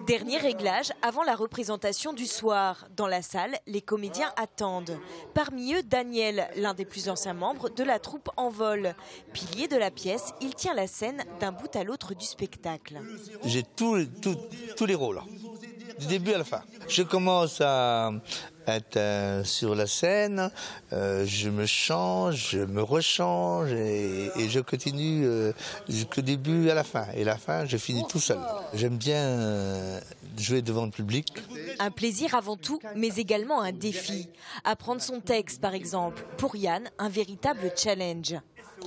Dernier réglage avant la représentation du soir. Dans la salle, les comédiens attendent. Parmi eux, Daniel, l'un des plus anciens membres de la troupe En Vol. Pilier de la pièce, il tient la scène d'un bout à l'autre du spectacle. J'ai tous les rôles, du début à la fin. Je commence à être sur la scène, je me change, je me rechange et je continue jusqu'au début à la fin. Et la fin, je finis tout seul. J'aime bien jouer devant le public. Un plaisir avant tout, mais également un défi. Apprendre son texte, par exemple. Pour Yann, un véritable challenge.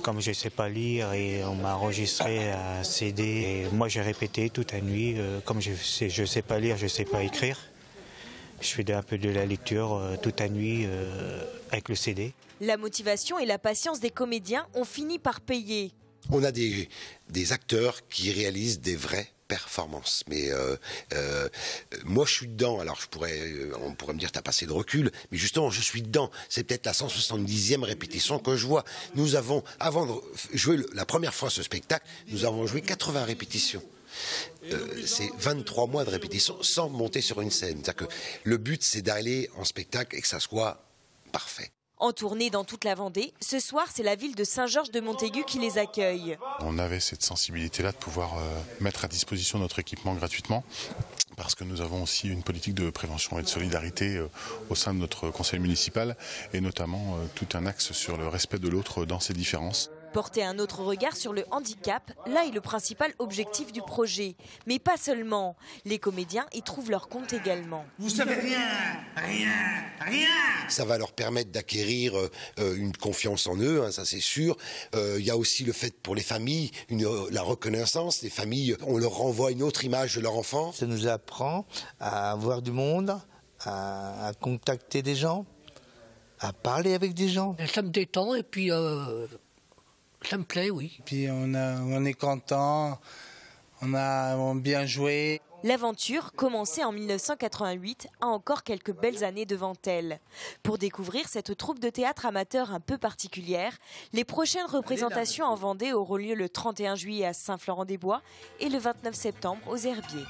Comme je ne sais pas lire et on m'a enregistré un CD, et moi j'ai répété toute la nuit. Comme je ne sais pas lire, je ne sais pas écrire. Je fais un peu de la lecture toute la nuit avec le CD. La motivation et la patience des comédiens ont fini par payer. On a des acteurs qui réalisent des vraies performances. Mais moi, je suis dedans. Alors, on pourrait me dire, t'as pas assez de recul. Mais justement, je suis dedans. C'est peut-être la 170e répétition que je vois. Nous avons, avant de jouer la première fois ce spectacle, nous avons joué 80 répétitions. C'est 23 mois de répétition sans monter sur une scène. C'est-à-dire que le but, c'est d'aller en spectacle et que ça soit parfait. En tournée dans toute la Vendée, ce soir, c'est la ville de Saint-Georges-de-Montaigu qui les accueille. On avait cette sensibilité-là de pouvoir mettre à disposition notre équipement gratuitement, parce que nous avons aussi une politique de prévention et de solidarité au sein de notre conseil municipal, et notamment tout un axe sur le respect de l'autre dans ses différences. Porter un autre regard sur le handicap, là est le principal objectif du projet. Mais pas seulement. Les comédiens y trouvent leur compte également. Vous savez rien. Ça va leur permettre d'acquérir une confiance en eux, hein, ça c'est sûr. Il y a aussi le fait pour les familles, la reconnaissance. Les familles, on leur renvoie une autre image de leur enfant. Ça nous apprend à voir du monde, à contacter des gens, à parler avec des gens. Ça me détend et puis... ça me plaît, oui. Puis on est content, on a bien joué. L'aventure, commencée en 1988, a encore quelques belles années devant elle. Pour découvrir cette troupe de théâtre amateur un peu particulière, les prochaines représentations en Vendée auront lieu le 31 juillet à Saint-Florent-des-Bois et le 29 septembre aux Herbiers.